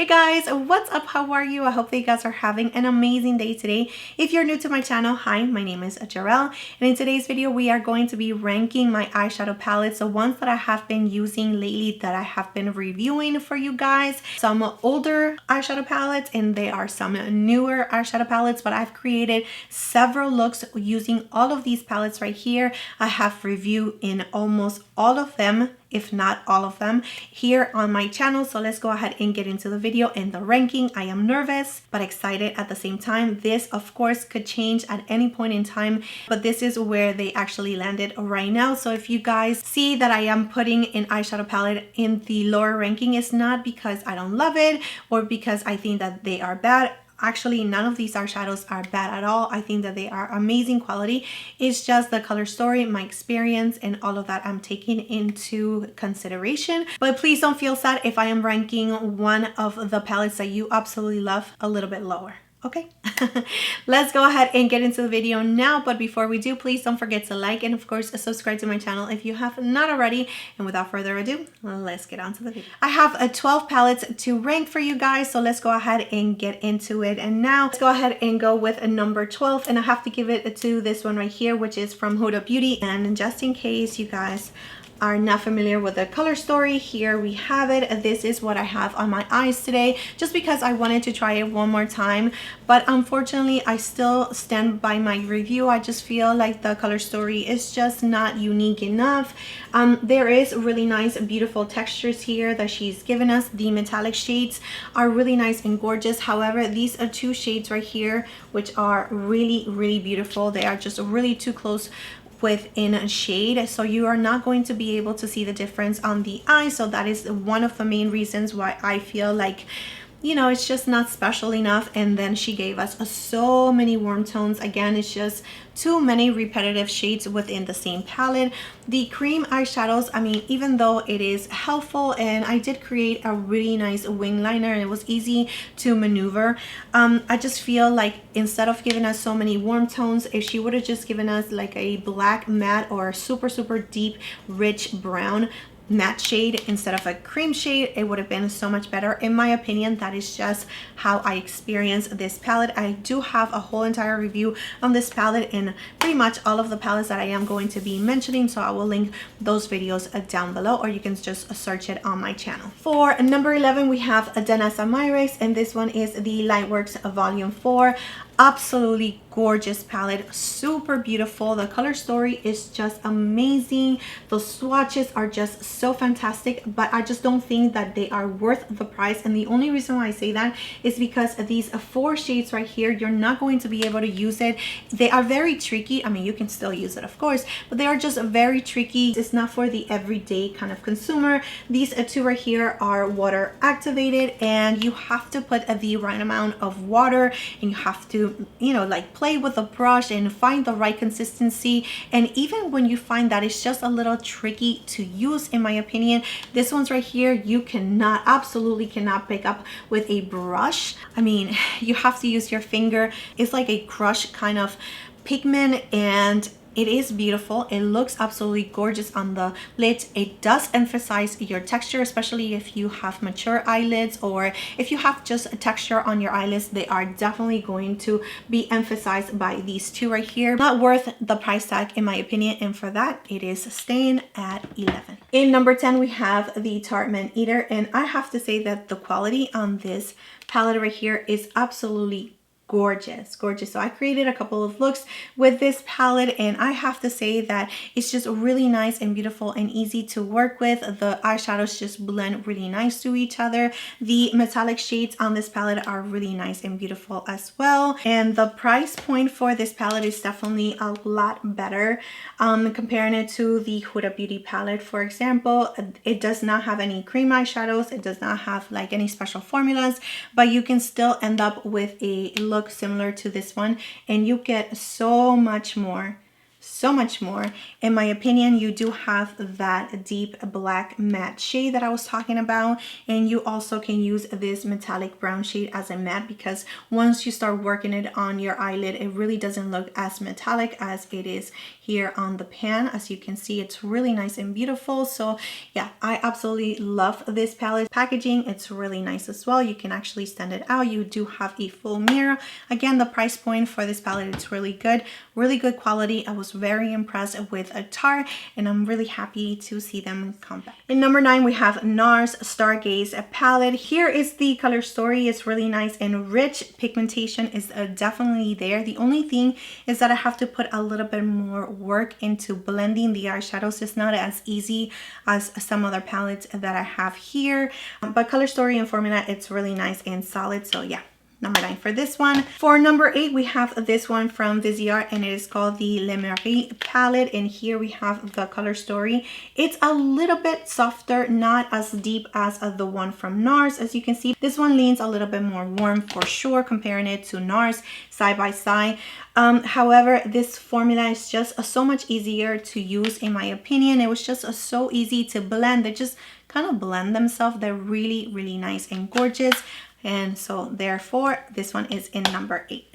Hey guys, what's up? How are you? I hope that you guys are having an amazing day today. If you're new to my channel, hi, my name is Jarrell, and in today's video we are going to be ranking my eyeshadow palettes, the ones that I have been using lately, that I have been reviewing for you guys. Some older eyeshadow palettes and there are some newer eyeshadow palettes, but I've created several looks using all of these palettes right here. I have reviewed in almost all of them, if not all of them, here on my channel. So let's go ahead and get into the video and the ranking. I am nervous but excited at the same time. This of course could change at any point in time, but this is where they actually landed right now. So if you guys see that I am putting an eyeshadow palette in the lower ranking, it's not because I don't love it or because I think that they are bad. Actually, none of these eyeshadows are bad at all. I think that they are amazing quality. It's just the color story, my experience, and all of that I'm taking into consideration. But please don't feel sad if I am ranking one of the palettes that you absolutely love a little bit lower. Okay, let's go ahead and get into the video now. But before we do, please don't forget to like and of course subscribe to my channel if you have not already. And without further ado, let's get on to the video. I have 12 palettes to rank for you guys, so let's go ahead and get into it. And now let's go ahead and go with a number 12, and I have to give it to this one right here, which is from Huda Beauty. And just in case you guys are not familiar with the color story, here we have it. This is what I have on my eyes today, just because I wanted to try it one more time, but unfortunately I still stand by my review. I just feel like the color story is just not unique enough. There is really nice beautiful textures here that she's given us. The metallic shades are really nice and gorgeous. However, these are two shades right here which are really beautiful. They are just really too close within a shade, so you are not going to be able to see the difference on the eye. So that is one of the main reasons why I feel like, you know, it's just not special enough. And then she gave us so many warm tones. Again, it's just too many repetitive shades within the same palette. The cream eyeshadows, I mean, even though it is helpful, and I did create a really nice wing liner and it was easy to maneuver, I just feel like instead of giving us so many warm tones, if she would have just given us like a black matte or super deep rich brown matte shade instead of a cream shade, it would have been so much better in my opinion. That is just how I experience this palette. I do have a whole entire review on this palette and pretty much all of the palettes that I am going to be mentioning, so I will link those videos down below, or you can just search it on my channel. For number 11 we have Danessa Myricks, and this one is the Lightworks Volume 4. Absolutely gorgeous palette, super beautiful. The color story is just amazing. The swatches are just so fantastic, but I just don't think that they are worth the price. And the only reason why I say that is because these 4 shades right here, you're not going to be able to use it. They are very tricky. I mean, you can still use it of course, but they are just very tricky. It's not for the everyday kind of consumer. These 2 right here are water activated, and you have to put the right amount of water, and you have to, you know, like play with the brush and find the right consistency. And even when you find that, it's just a little tricky to use in my opinion. This one's right here, you cannot, absolutely cannot pick up with a brush. I mean, you have to use your finger. It's like a crush kind of pigment, and it is beautiful. It looks absolutely gorgeous on the lids. It does emphasize your texture, especially if you have mature eyelids or if you have just a texture on your eyelids. They are definitely going to be emphasized by these 2 right here. Not worth the price tag in my opinion, and for that it is staying at 11. In number 10 we have the Tarte Man Eater, and I have to say that the quality on this palette right here is absolutely gorgeous. So I created a couple of looks with this palette, and I have to say that it's just really nice and beautiful and easy to work with. The eyeshadows just blend really nice to each other. The metallic shades on this palette are really nice and beautiful as well, and the price point for this palette is definitely a lot better. Comparing it to the Huda Beauty palette, for example, it does not have any cream eyeshadows. It does not have like any special formulas, but you can still end up with a look similar to this one, and you get so much more so much more. In my opinion, you do have that deep black matte shade that I was talking about, and you also can use this metallic brown shade as a matte, because once you start working it on your eyelid, it really doesn't look as metallic as it is here on the pan. As you can see, it's really nice and beautiful. So yeah, I absolutely love this palette. Packaging, it's really nice as well. You can actually stand it out. You do have a full mirror. Again, the price point for this palette, it's really good quality. I was very impressed with Tarte, and I'm really happy to see them come back. In number 9, we have NARS Stargaze palette. Here is the color story. It's really nice and rich. Pigmentation is definitely there. The only thing is that I have to put a little bit more work into blending the eyeshadows. It's not as easy as some other palettes that I have here, but color story and formula, it's really nice and solid. So yeah, number 9 for this one. For number 8, we have this one from Viseart, and it is called the Le Myricks palette. And here we have the color story. It's a little bit softer, not as deep as the one from NARS. As you can see, this one leans a little bit more warm for sure, comparing it to NARS side by side. However, this formula is just so much easier to use, in my opinion. It was just so easy to blend. They just kind of blend themselves. They're really, really nice and gorgeous. And so therefore, this one is in number 8.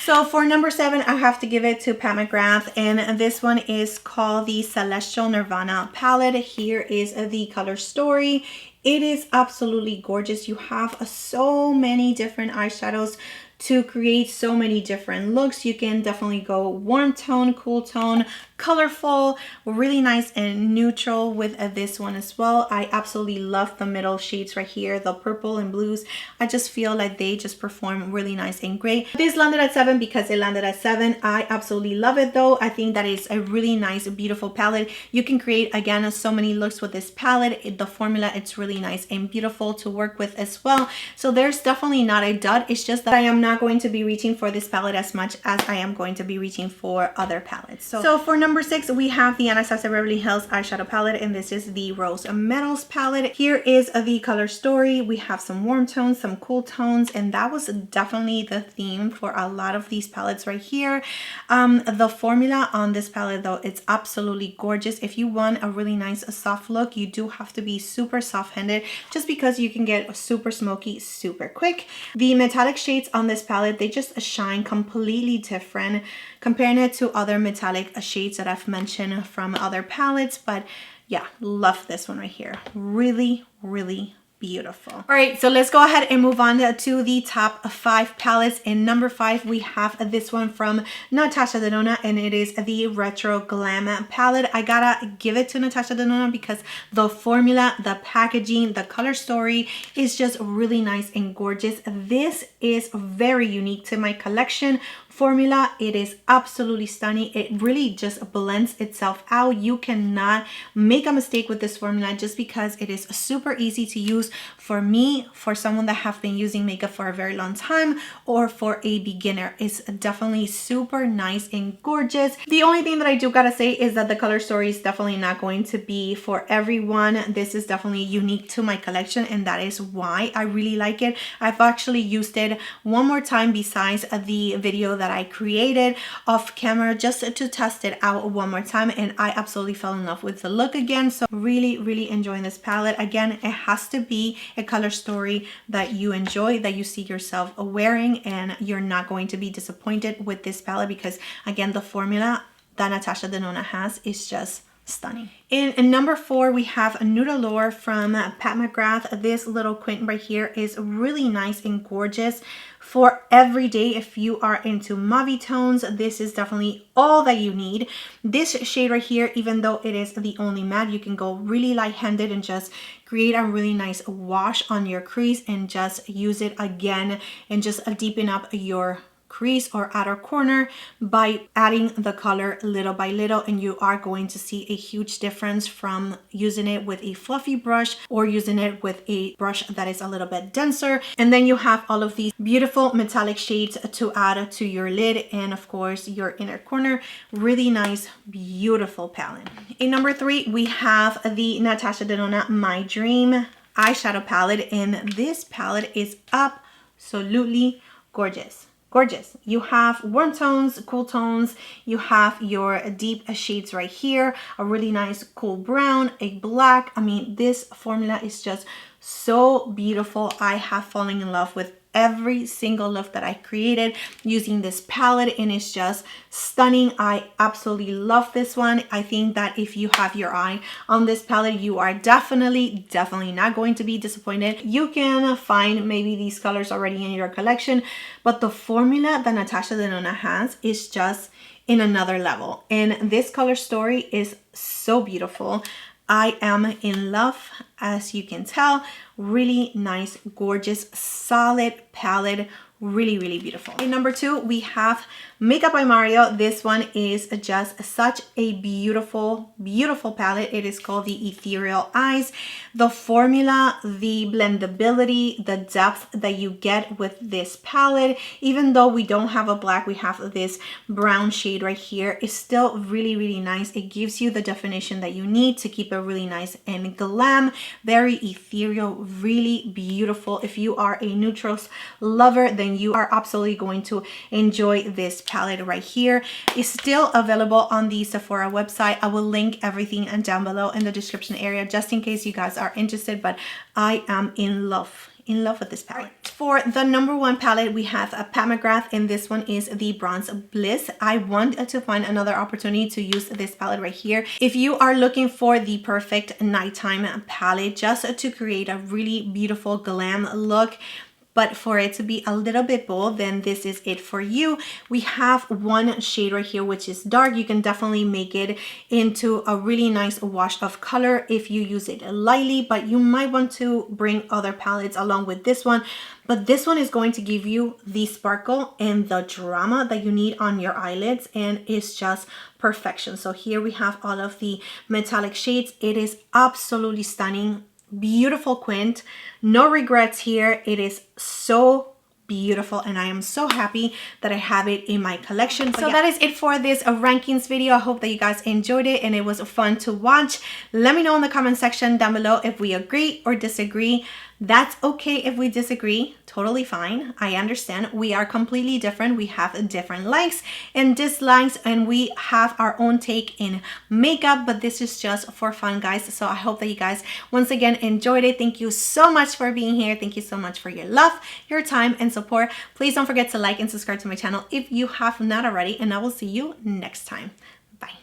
So for number 7, I have to give it to Pat McGrath, and this one is called the Celestial Nirvana palette. Here is the color story. It is absolutely gorgeous. You have so many different eyeshadows to create so many different looks. You can definitely go warm tone, cool tone, colorful, really nice and neutral with this one as well. I absolutely love the middle shades right here, the purple and blues. I just feel like they just perform really nice and great. This landed at 7 because it landed at 7. I absolutely love it though. I think that is a really nice, beautiful palette. You can create, again, so many looks with this palette. The formula, it's really nice and beautiful to work with as well. So there's definitely not a dud. It's just that I am not going to be reaching for this palette as much as I am going to be reaching for other palettes. So for number 6, we have the Anastasia Beverly Hills eyeshadow palette, and this is the Rose Metals palette. Here is the color story. We have some warm tones, some cool tones, and that was definitely the theme for a lot of these palettes right here. The formula on this palette though, it's absolutely gorgeous. If you want a really nice soft look, you do have to be super soft-handed, just because you can get super smoky super quick. The metallic shades on this palette, they just shine completely different comparing it to other metallic shades that I've mentioned from other palettes. But yeah, love this one right here. Really, really beautiful. All right, so let's go ahead and move on to the top 5 palettes. In number 5, we have this one from Natasha Denona, and it is the Retro Glam palette. I gotta give it to Natasha Denona because the formula, the packaging, the color story is just really nice and gorgeous. This is very unique to my collection. Formula, it is absolutely stunning. It really just blends itself out. You cannot make a mistake with this formula, just because it is super easy to use. For me, for someone that have been using makeup for a very long time, or for a beginner, it's definitely super nice and gorgeous. The only thing that I do gotta say is that the color story is definitely not going to be for everyone. This is definitely unique to my collection, and that is why I really like it. I've actually used it one more time besides the video that I created off camera, just to test it out one more time, and I absolutely fell in love with the look again. So really, really enjoying this palette. Again, it has to be a color story that you enjoy, that you see yourself wearing, and you're not going to be disappointed with this palette, because again, the formula that Natasha Denona has is just stunning. In number 4, we have Nude Allure from Pat McGrath. This little quint right here is really nice and gorgeous for every day. If you are into mauve tones, this is definitely all that you need. This shade right here, even though it is the only matte, you can go really light-handed and just create a really nice wash on your crease and just use it again and just deepen up your crease or outer corner by adding the color little by little, and you are going to see a huge difference from using it with a fluffy brush or using it with a brush that is a little bit denser. And then you have all of these beautiful metallic shades to add to your lid and of course your inner corner. Really nice, beautiful palette. In number 3, we have the Natasha Denona My Dream eyeshadow palette, and this palette is absolutely gorgeous. gorgeous. You have warm tones, cool tones, you have your deep shades right here, a really nice cool brown, a black. I mean, this formula is just so beautiful. I have fallen in love with every single look that I created using this palette, and it's just stunning. I absolutely love this one. I think that if you have your eye on this palette, you are definitely not going to be disappointed. You can find maybe these colors already in your collection, but the formula that Natasha Denona has is just in another level, and this color story is so beautiful. I am in love, as you can tell. Really nice, gorgeous, solid palette. Really beautiful. In number 2, we have Makeup by Mario. This one is just such a beautiful palette. It is called the Ethereal Eyes. The formula, the blendability, the depth that you get with this palette, even though we don't have a black, we have this brown shade right here, is still really nice. It gives you the definition that you need to keep it really nice and glam. Very ethereal, really beautiful. If you are a neutrals lover, then you are absolutely going to enjoy this palette right here. It's still available on the Sephora website. I will link everything down below in the description area just in case you guys are interested, but I am in love with this palette. For the number 1 palette, we have a Mcgrath, and this one is the Bronze Bliss. I want to find another opportunity to use this palette right here. If you are looking for the perfect nighttime palette just to create a really beautiful glam look, but for it to be a little bit bold, then this is it for you. We have one shade right here, which is dark. You can definitely make it into a really nice wash of color if you use it lightly, but you might want to bring other palettes along with this one. But this one is going to give you the sparkle and the drama that you need on your eyelids, and it's just perfection. So here we have all of the metallic shades. It is absolutely stunning. Beautiful quint, no regrets here. It is so beautiful, and I am so happy that I have it in my collection. So that is it for this rankings video. I hope that you guys enjoyed it and it was fun to watch. Let me know in the comment section down below if we agree or disagree. That's okay if we disagree, totally fine. I understand. We are completely different. We have different likes and dislikes, and we have our own take in makeup, but this is just for fun, guys. So I hope that you guys once again enjoyed it. Thank you so much for being here. Thank you so much for your love, your time, and support. Please don't forget to like and subscribe to my channel if you have not already, and I will see you next time. Bye.